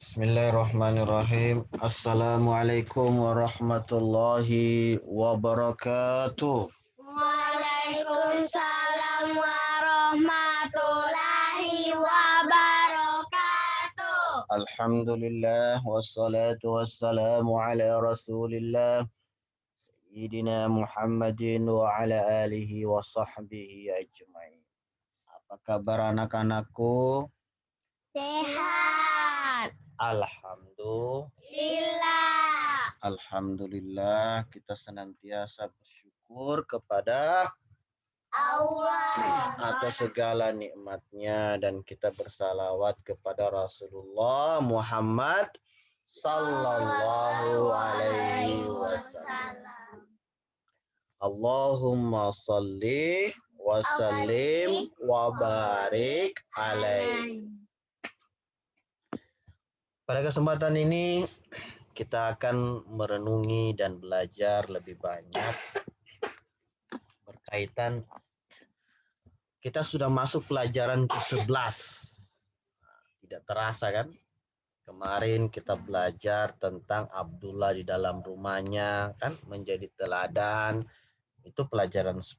Bismillahirrahmanirrahim. Assalamualaikum warahmatullahi wabarakatuh. Waalaikumsalam warahmatullahi wabarakatuh. Alhamdulillah wassalatu wassalamu ala Rasulillah Sayyidina Muhammadin wa ala alihi wa sahbihi ajmain. Apa kabar anak-anakku? Sehat. Alhamdulillah kita senantiasa bersyukur kepada Allah atas segala nikmatnya dan kita bersalawat kepada Rasulullah Muhammad sallallahu alaihi wasallam. Allahumma salli wa sallim wa barik alaihi. Pada kesempatan ini kita akan merenungi dan belajar lebih banyak berkaitan. Kita sudah masuk pelajaran ke-11. Tidak terasa kan? Kemarin kita belajar tentang Abdullah di dalam rumahnya kan menjadi teladan. Itu pelajaran 10.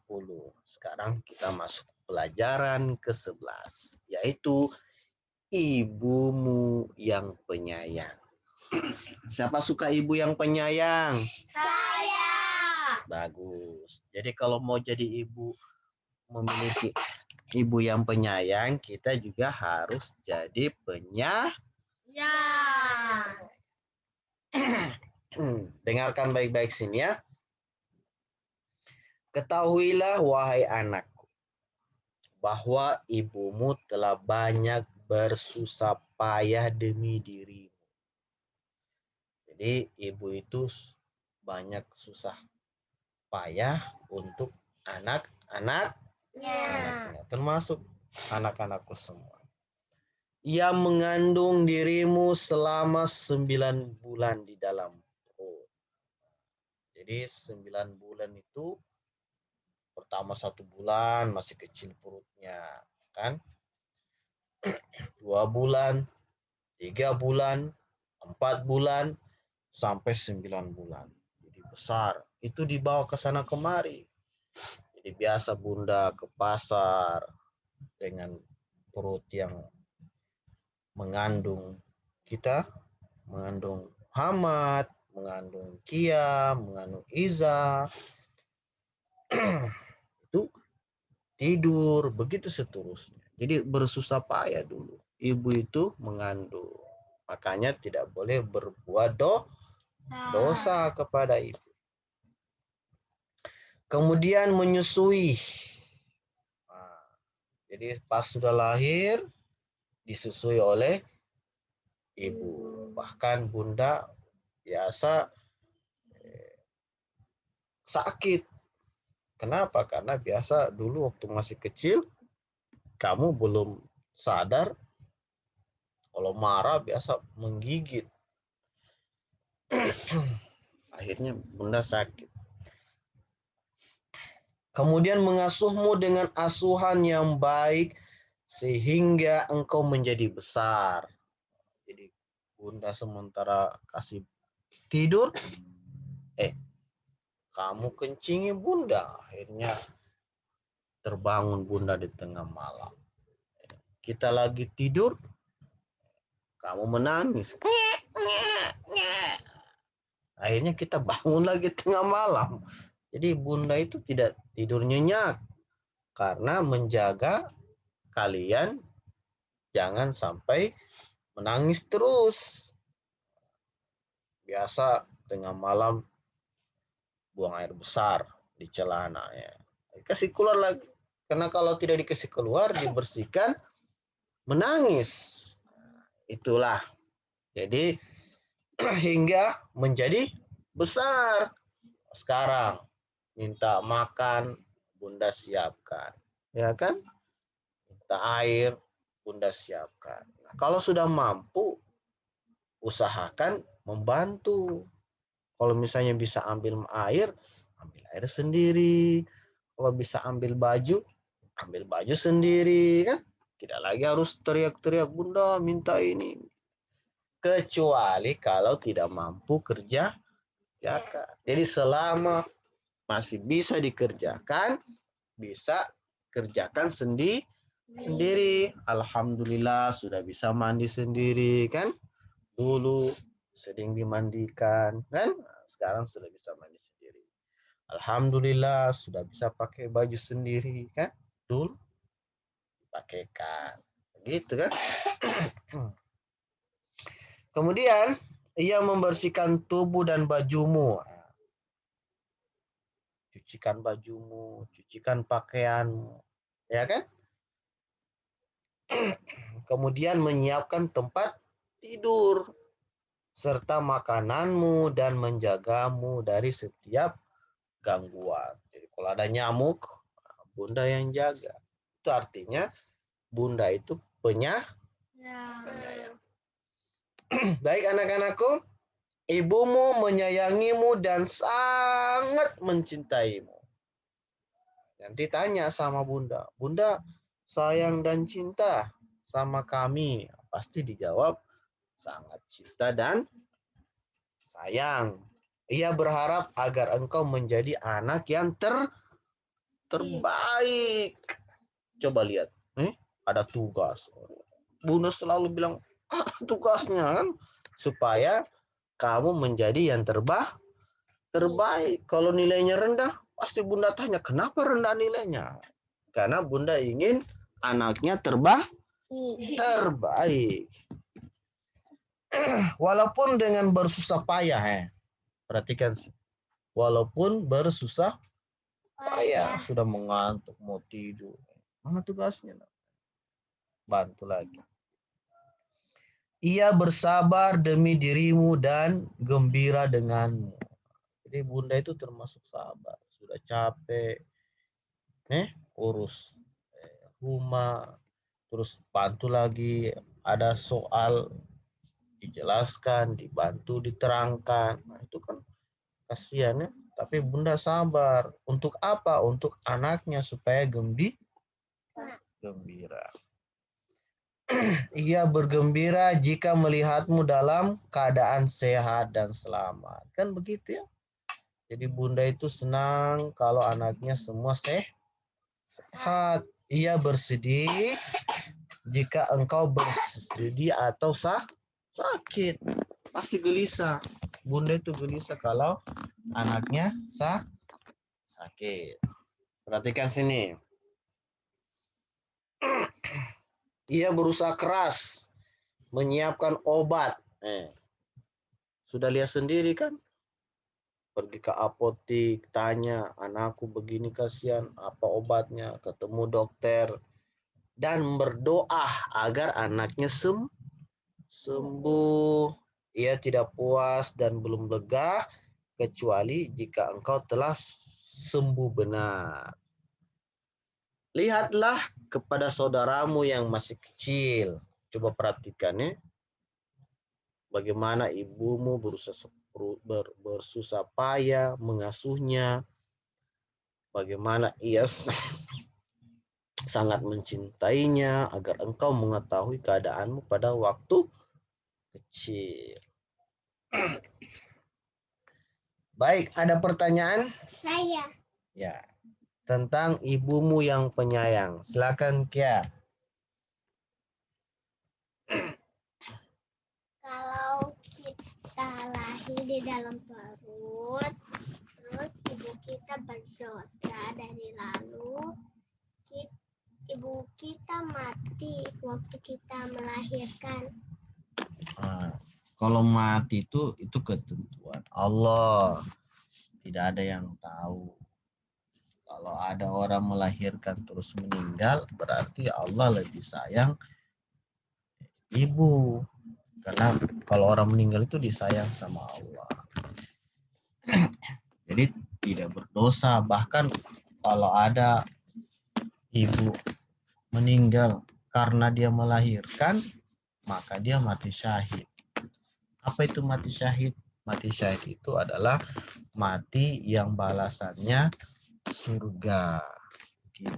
Sekarang kita masuk pelajaran ke-11 yaitu ibumu yang penyayang. Siapa suka ibu yang penyayang? saya. Bagus. Jadi kalau mau jadi ibu, memiliki ibu yang penyayang, kita juga harus jadi penyayang. Ya. Dengarkan baik-baik sini ya. Ketahuilah wahai anakku, bahwa ibumu telah banyak bersusah payah demi dirimu. Jadi ibu itu banyak susah payah untuk anaknya, termasuk anak-anakku semua. Ia mengandung dirimu selama 9 bulan di dalam perut. Jadi 9 bulan itu pertama 1 bulan masih kecil perutnya, kan? 2 bulan, 3 bulan, 4 bulan, sampai 9 bulan. Jadi besar. Itu dibawa ke sana kemari. Jadi biasa bunda ke pasar dengan perut yang mengandung kita, mengandung Hamad, mengandung Kia, mengandung Iza. Itu tidur, begitu seterusnya. Jadi bersusah payah dulu. Ibu itu mengandung. Makanya tidak boleh berbuat dosa kepada ibu. Kemudian menyusui. Nah, jadi pas sudah lahir, disusui oleh ibu. Bahkan bunda biasa sakit. Kenapa? Karena biasa dulu waktu masih kecil, kamu belum sadar, kalau marah biasa menggigit. Akhirnya bunda sakit. Kemudian mengasuhmu dengan asuhan yang baik sehingga engkau menjadi besar. Jadi bunda sementara kasih tidur, kamu kencingi bunda. Akhirnya terbangun bunda di tengah malam. Kita lagi tidur, kamu menangis. Akhirnya kita bangun lagi tengah malam. Jadi bunda itu tidak tidur nyenyak karena menjaga kalian jangan sampai menangis terus. Biasa tengah malam buang air besar di celananya. Kasih keluar lagi. Karena kalau tidak dikasih keluar, dibersihkan, menangis. Itulah. Jadi hingga menjadi besar. Sekarang minta makan, bunda siapkan. Ya kan? Minta air, bunda siapkan. Nah, kalau sudah mampu, usahakan membantu. Kalau misalnya bisa ambil air sendiri. Kalau bisa ambil baju sendiri kan. Tidak lagi harus teriak-teriak, bunda minta ini. kecuali kalau tidak mampu kerjakan. Jadi selama masih bisa dikerjakan, bisa kerjakan sendiri. Alhamdulillah sudah bisa mandi sendiri kan? Dulu sering dimandikan kan? Sekarang sudah bisa mandi sendiri. Alhamdulillah sudah bisa pakai baju sendiri kan? Dulu pakaikan. Gitu kan? Kemudian ia membersihkan tubuh dan bajumu. Cucikan bajumu, cucikan pakaianmu. Ya kan? Kemudian menyiapkan tempat tidur serta makananmu dan menjagamu dari setiap gangguan. Jadi kalau ada nyamuk, bunda yang jaga. Itu artinya bunda itu penyayang. Baik anak-anakku, ibumu menyayangimu dan sangat mencintaimu. Nanti tanya sama bunda, bunda sayang dan cinta sama kami. Pasti dijawab sangat cinta dan sayang. Ia berharap agar engkau menjadi anak yang terbaik. Coba lihat, ada tugas. Bunda selalu bilang tugasnya kan supaya kamu menjadi yang terbaik. Kalau nilainya rendah, pasti bunda tanya kenapa rendah nilainya. Karena bunda ingin anaknya terbaik. Walaupun dengan bersusah payah, perhatikan sih. Walaupun bersusah payah, sudah mengantuk, mau tidur. Mana tugasnya? Bantu lagi. Ia bersabar demi dirimu dan gembira denganmu. Jadi bunda itu termasuk sabar. Sudah capek, urus rumah, terus bantu lagi. Ada soal dijelaskan, dibantu, diterangkan. Nah, itu kan kasihan ya. Tapi bunda sabar. Untuk apa? Untuk anaknya supaya gembira. Ia bergembira jika melihatmu dalam keadaan sehat dan selamat. Kan begitu ya. Jadi bunda itu senang kalau anaknya semua sehat. Ia bersedih jika engkau bersedih atau sakit. Pasti gelisah. Bunda itu gelisah kalau anaknya sakit. Perhatikan sini. Ia berusaha keras menyiapkan obat. Sudah lihat sendiri kan? Pergi ke apotik, tanya, anakku begini kasihan, apa obatnya? Ketemu dokter. Dan berdoa agar anaknya sembuh. Ia tidak puas dan belum lega, kecuali jika engkau telah sembuh benar. Lihatlah kepada saudaramu yang masih kecil. Coba perhatikan ya. Bagaimana ibumu bersusah payah mengasuhnya. Bagaimana ia sangat mencintainya agar engkau mengetahui keadaanmu pada waktu kecil. Baik, ada pertanyaan? Saya. Ya. Tentang ibumu yang penyayang. Silakan Kia. Kalau kita lahir di dalam perut, terus ibu kita berdosa dari lalu, ibu kita mati waktu kita melahirkan. Kalau mati itu ketentuan Allah. Tidak ada yang tahu. Kalau ada orang melahirkan terus meninggal, berarti Allah lebih sayang ibu. Karena kalau orang meninggal itu disayang sama Allah. Jadi tidak berdosa. Bahkan kalau ada ibu meninggal karena dia melahirkan, maka dia mati syahid. Apa itu mati syahid? Mati syahid itu adalah mati yang balasannya surga. Gitu.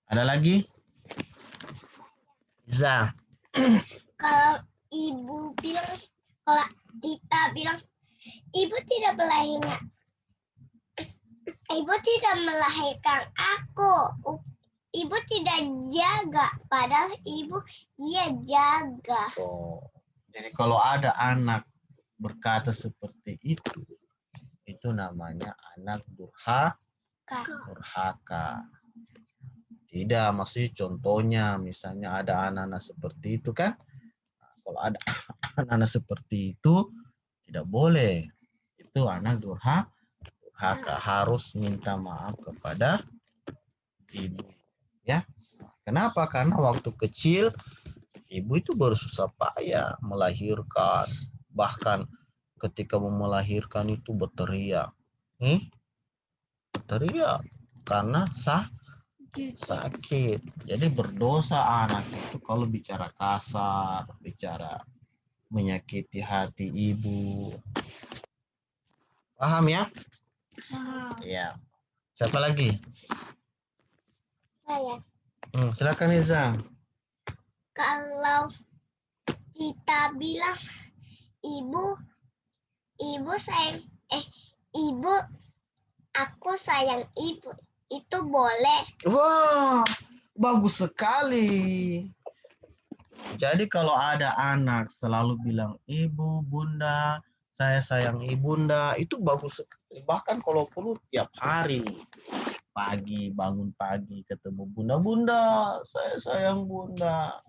Ada lagi? Za. Kalau ibu bilang, kalau Dita bilang, ibu tidak melahirkan, ibu tidak melahirkan aku. Ibu tidak jaga, padahal ibu iya jaga. Oh, jadi kalau ada anak berkata seperti itu namanya anak durhaka. Tidak, maksudnya contohnya misalnya ada anak-anak seperti itu kan. Nah, kalau ada anak-anak seperti itu tidak boleh. Itu anak durhaka, harus minta maaf kepada ibu. Ya. Kenapa? Karena waktu kecil ibu itu bersusah payah melahirkan. Bahkan ketika mau melahirkan itu berteriak. Berteriak karena sakit. Jadi berdosa anak itu kalau bicara kasar, bicara menyakiti hati ibu. Paham ya? Iya. Siapa lagi? Saya. Silakan Iza. Kalau kita bilang ibu sayang, ibu, aku sayang ibu, itu boleh. Wah, bagus sekali. Jadi kalau ada anak selalu bilang ibu, bunda, saya sayang ibunda, itu bagus sekali. Bahkan kalau perlu tiap hari. Pagi, bangun pagi, ketemu bunda, bunda, saya sayang bunda.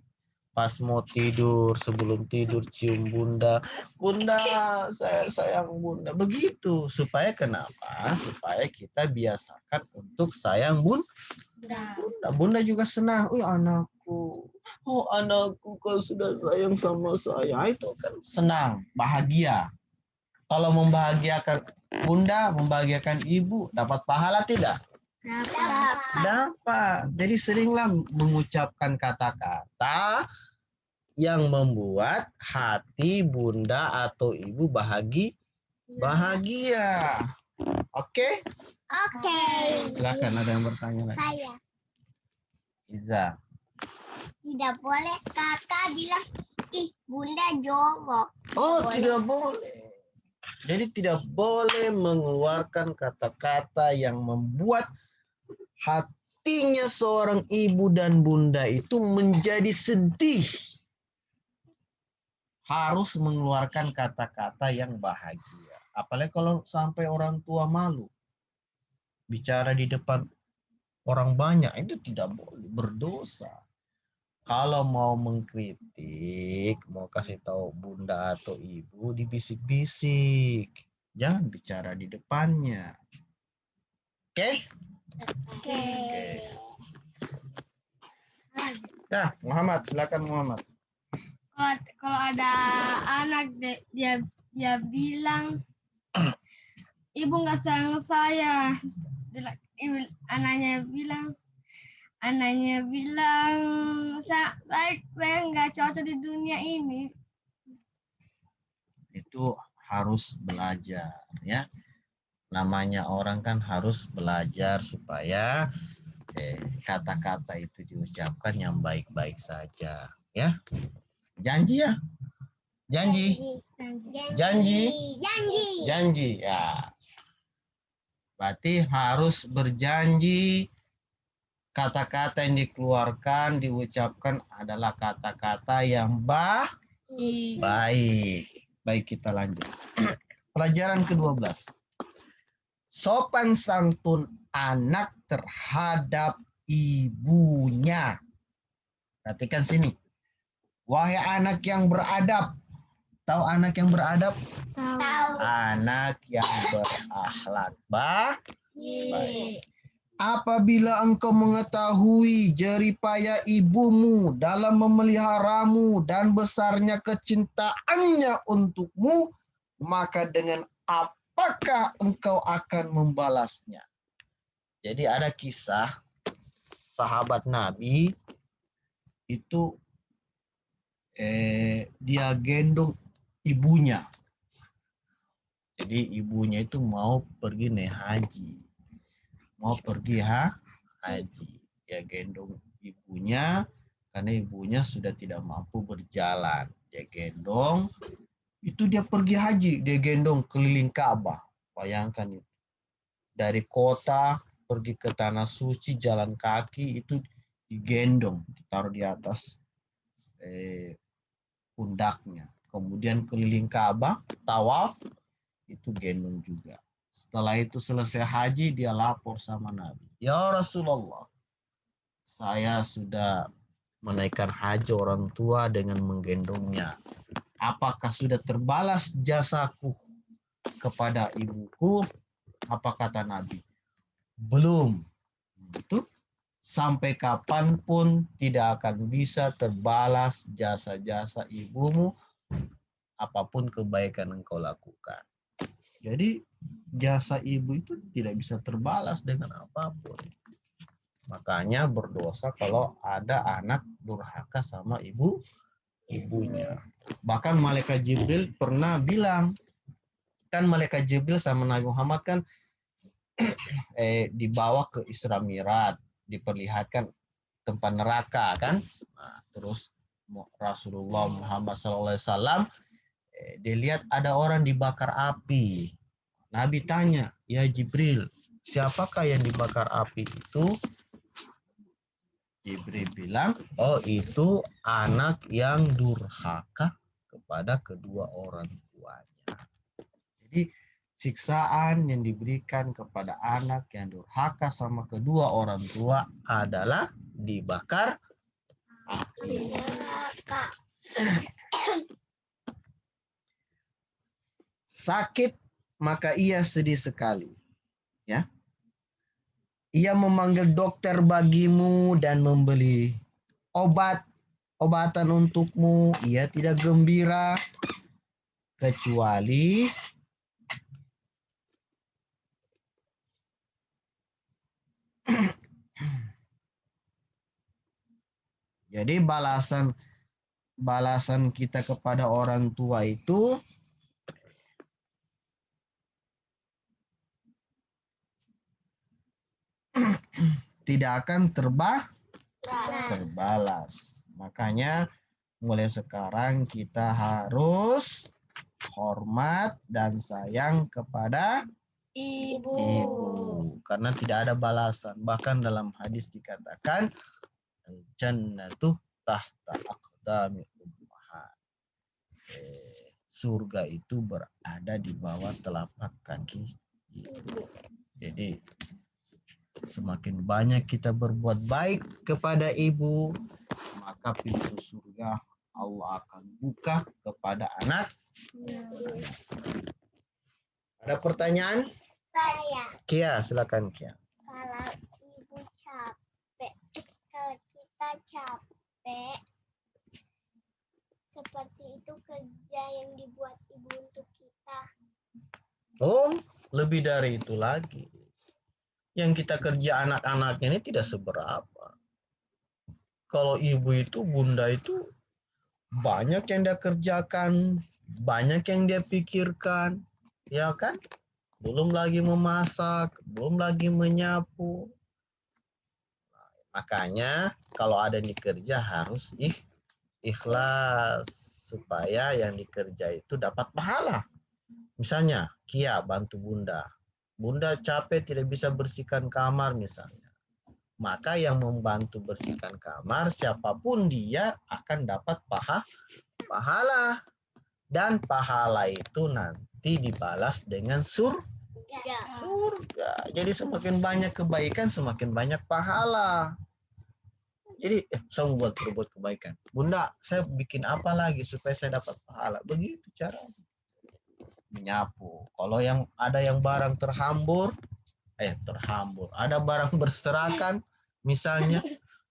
Pas mau tidur, sebelum tidur cium bunda, bunda, saya sayang bunda. Begitu. Supaya kenapa? Supaya kita biasakan untuk sayang bunda. Bunda juga senang. Anakku. Oh, anakku kau sudah sayang sama saya. Itu kan senang, bahagia. Kalau membahagiakan bunda, membahagiakan ibu, dapat pahala tidak? Dapat. Jadi seringlah mengucapkan kata-kata yang membuat hati bunda atau ibu bahagia. Oke? Oke. Silakan, ada yang bertanya lagi. Saya. Iza. Tidak boleh kakak bilang, bunda jorok. Oh, tidak boleh. Jadi tidak boleh mengeluarkan kata-kata yang membuat hatinya seorang ibu dan bunda itu menjadi sedih. Harus mengeluarkan kata-kata yang bahagia. Apalagi kalau sampai orang tua malu. Bicara di depan orang banyak, itu tidak boleh, berdosa. Kalau mau mengkritik, mau kasih tahu bunda atau ibu, dibisik-bisik. Jangan bicara di depannya. Oke? Oke. Nah, Muhammad, silakan Muhammad. Kalau ada anak dia bilang ibu nggak sayang saya, anaknya bilang saya nggak cocok di dunia ini. Itu harus belajar ya. Namanya orang kan harus belajar supaya kata-kata itu diucapkan yang baik-baik saja ya. Janji ya? Janji ya. Berarti harus berjanji kata-kata yang dikeluarkan, diucapkan adalah kata-kata yang baik. Baik, kita lanjut. Pelajaran ke-12. Sopan santun anak terhadap ibunya. Perhatikan sini. Wahai anak yang beradab. Tahu anak yang beradab? Tahu. Anak yang berakhlak baik. Apabila engkau mengetahui jeripaya ibumu dalam memeliharamu dan besarnya kecintaannya untukmu, maka dengan apakah engkau akan membalasnya? Jadi ada kisah sahabat Nabi itu dia gendong ibunya. Jadi ibunya itu mau pergi naik haji. Mau pergi haji. Dia gendong ibunya karena ibunya sudah tidak mampu berjalan. Dia gendong, itu dia pergi haji, dia gendong keliling Ka'bah. Bayangkan itu. Dari kota pergi ke tanah suci jalan kaki itu digendong, ditaruh di atas pundaknya. Kemudian keliling Ka'bah, tawaf, itu gendong juga. Setelah itu selesai haji, dia lapor sama Nabi. Ya Rasulullah, saya sudah menaikkan haji orang tua dengan menggendongnya. Apakah sudah terbalas jasaku kepada ibuku? Apa kata Nabi? Belum. Itu sampai kapanpun tidak akan bisa terbalas jasa-jasa ibumu apapun kebaikan engkau lakukan. Jadi jasa ibu itu tidak bisa terbalas dengan apapun. Makanya berdosa kalau ada anak durhaka sama ibunya. Bahkan malaikat Jibril pernah bilang, kan malaikat Jibril sama Nabi Muhammad kan dibawa ke Isra Mi'raj, diperlihatkan tempat neraka kan. Nah, terus Rasulullah Muhammad SAW dilihat ada orang dibakar api. Nabi tanya, ya Jibril, siapakah yang dibakar api itu? Jibril bilang, oh itu anak yang durhaka kepada kedua orang tuanya. Jadi siksaan yang diberikan kepada anak yang durhaka sama kedua orang tua adalah dibakar api. Sakit, maka ia sedih sekali. Ya. Ia memanggil dokter bagimu dan membeli obatan untukmu. Ia tidak gembira kecuali jadi balasan kita kepada orang tua itu tidak akan terbalas. Makanya mulai sekarang kita harus hormat dan sayang kepada ibu. Karena tidak ada balasan. Bahkan dalam hadis dikatakan jannatu tahta aqdami ummahat. Surga itu berada di bawah telapak kaki ibu. Jadi semakin banyak kita berbuat baik kepada ibu, maka pintu surga Allah akan buka kepada anak. Ada pertanyaan? Saya. Kia, silakan Kia. Kalau ibu capek, kalau kita capek, seperti itu kerja yang dibuat ibu untuk kita. Oh, lebih dari itu lagi. Yang kita kerja anak-anaknya ini tidak seberapa. Kalau ibu itu, bunda itu banyak yang dia kerjakan, banyak yang dia pikirkan, ya kan? Belum lagi memasak, belum lagi menyapu. Makanya kalau ada yang dikerja harus ikhlas supaya yang dikerja itu dapat pahala. Misalnya, Kia bantu bunda. Bunda capek tidak bisa bersihkan kamar misalnya. Maka yang membantu bersihkan kamar, siapapun dia akan dapat pahala. Dan pahala itu nanti dibalas dengan surga. Jadi semakin banyak kebaikan, semakin banyak pahala. Jadi saya berbuat kebaikan. Bunda, saya bikin apa lagi supaya saya dapat pahala? Begitu caranya. Menyapu. Kalau yang ada yang barang terhambur, ada barang berserakan, misalnya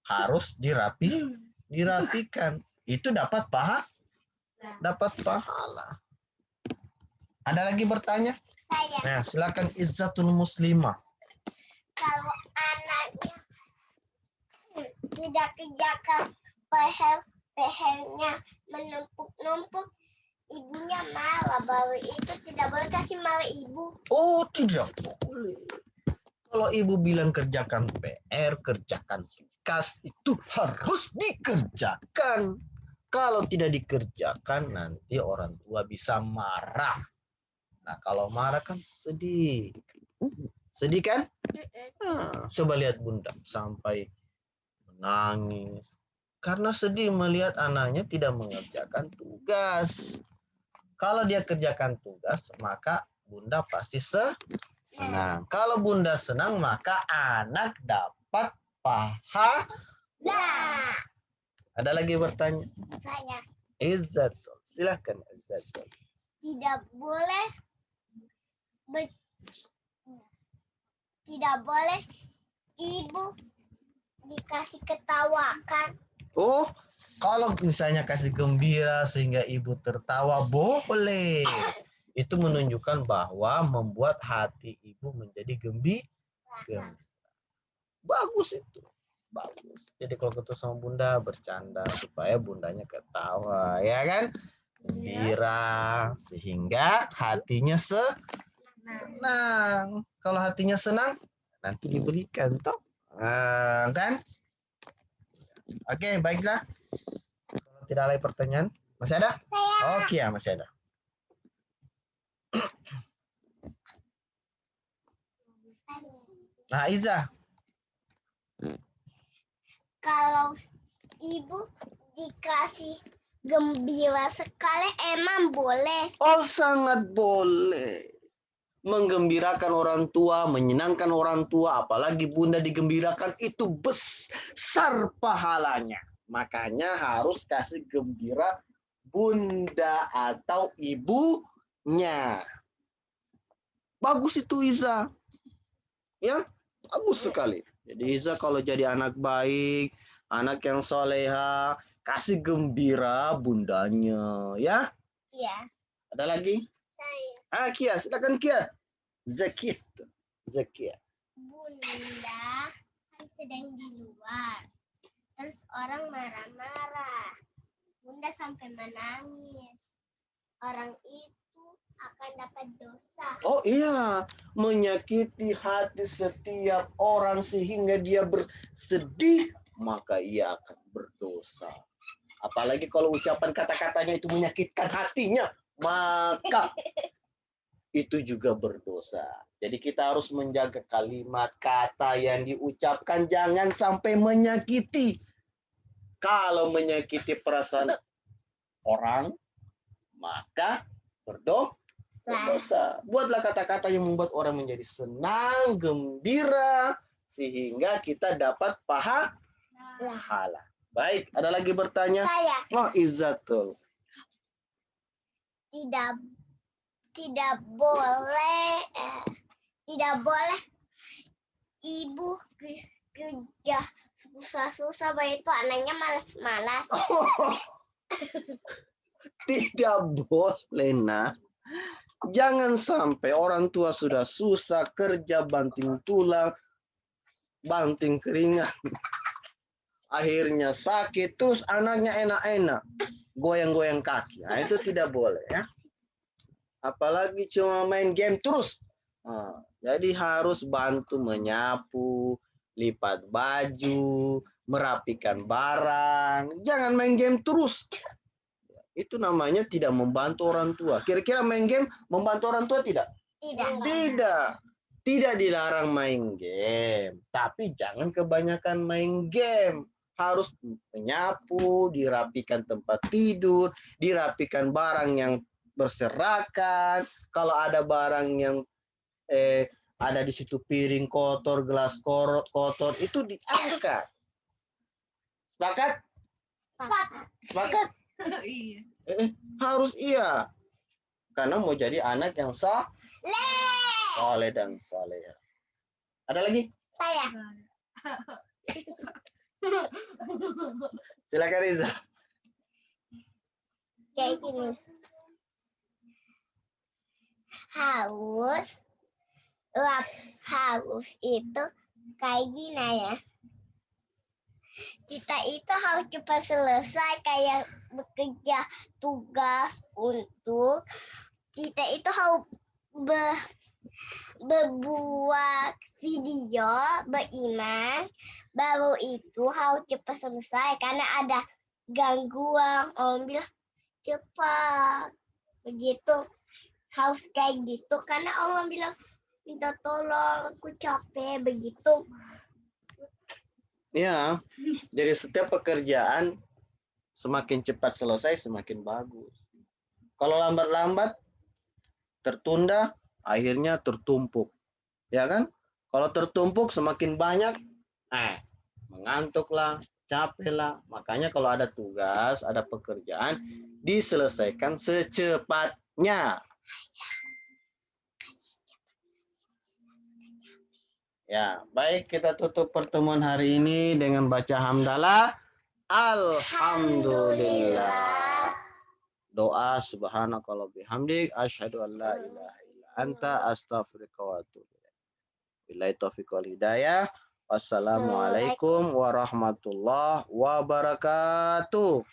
harus dirapikan. Itu dapat pahala. Ada lagi bertanya? Saya. Nah, silakan Izzatul Muslimah. Kalau anaknya tidak kerjakan PR-nya menumpuk-numpuk, ibunya marah, bahwa itu tidak boleh kasih marah ibu. Oh, tidak boleh. Kalau ibu bilang kerjakan PR, kerjakan kas itu harus dikerjakan. Kalau tidak dikerjakan, nanti orang tua bisa marah. Nah, kalau marah kan sedih. Sedih kan? Nah, coba lihat Bunda sampai menangis. Karena sedih melihat anaknya tidak mengerjakan tugas. Kalau dia kerjakan tugas, maka Bunda pasti senang. Kalau Bunda senang, maka anak dapat pahala. Nah, Ada lagi bertanya? saya Izzatul. Silahkan Izzatul. tidak boleh be- tidak boleh ibu dikasih ketawakan. Oh, kalau misalnya kasih gembira sehingga ibu tertawa, boleh. Itu menunjukkan bahwa membuat hati ibu menjadi gembira. Bagus itu. Bagus. Jadi kalau ketemu sama Bunda bercanda supaya Bundanya ketawa, ya kan? Gembira sehingga hatinya senang. Kalau hatinya senang, nanti diberikan toh. Kan? Oke, baiklah. Kalau tidak ada pertanyaan, masih ada? Oke, ya, masih ada. Nah, Iza. Kalau ibu dikasih gembira sekali emang boleh. Oh, sangat boleh. Menggembirakan orang tua, menyenangkan orang tua, apalagi Bunda digembirakan, itu besar pahalanya. Makanya harus kasih gembira Bunda atau ibunya. Bagus itu Iza. Ya, bagus sekali. Jadi Iza kalau jadi anak baik, anak yang soleha, kasih gembira bundanya. Ya, Iya. ada lagi? Saya Kia, silakan Kia. Zakia. Zakia. Bunda kan sedang di luar. Terus orang marah-marah. Bunda sampai menangis. Orang itu akan dapat dosa. Oh iya, menyakiti hati setiap orang sehingga dia bersedih, maka ia akan berdosa. Apalagi kalau ucapan kata-katanya itu menyakitkan hatinya, maka itu juga berdosa. Jadi kita harus menjaga kalimat kata yang diucapkan, jangan sampai menyakiti. Kalau menyakiti perasaan orang, maka berdosa. Buatlah kata-kata yang membuat orang menjadi senang, gembira, sehingga kita dapat pahala. Baik, ada lagi bertanya? Saya Oh, Izzatul. tidak boleh ibu kerja susah-susah, begitu anaknya malas-malas. Tidak boleh, nah. Jangan sampai orang tua sudah susah kerja, banting tulang, banting keringat. Akhirnya sakit, terus anaknya enak-enak. Goyang-goyang kaki. Nah, itu tidak boleh ya. Apalagi cuma main game terus. Nah, jadi harus bantu menyapu, lipat baju, merapikan barang. Jangan main game terus. Itu namanya tidak membantu orang tua. Kira-kira main game membantu orang tua tidak? Tidak. Tidak dilarang main game. Tapi jangan kebanyakan main game. Harus menyapu, dirapikan tempat tidur, dirapikan barang yang berserakan. Kalau ada barang yang ada di situ, piring kotor, gelas kotor, itu diangkat. Sepakat? Sepakat? Iya. Harus iya. Karena mau jadi anak yang soleh dan saleh. Ada lagi? Saya Silakan Riza. kayak gini. Haus itu kayak gini ya. Kita itu harus cepat selesai kayak bekerja tugas untuk kita itu harus berbuat video beriman, baru itu harus cepat selesai karena ada gangguan. Om bilang cepat begitu, harus kayak gitu karena Allah bilang minta tolong, aku capek begitu. Ya, jadi setiap pekerjaan semakin cepat selesai semakin bagus. Kalau lambat-lambat tertunda, akhirnya tertumpuk. Ya kan? Kalau tertumpuk semakin banyak, mengantuklah, capek lah. Makanya kalau ada tugas, ada pekerjaan, diselesaikan secepatnya. Ya, baik, kita tutup pertemuan hari ini dengan baca hamdalah. Alhamdulillah. Doa subhanakallah bihamdik asyhadu an la ilaha illa anta astaghfiruka wa atubu ilaik. Billahi taufiq wal hidayah. Wassalamualaikum warahmatullahi wabarakatuh.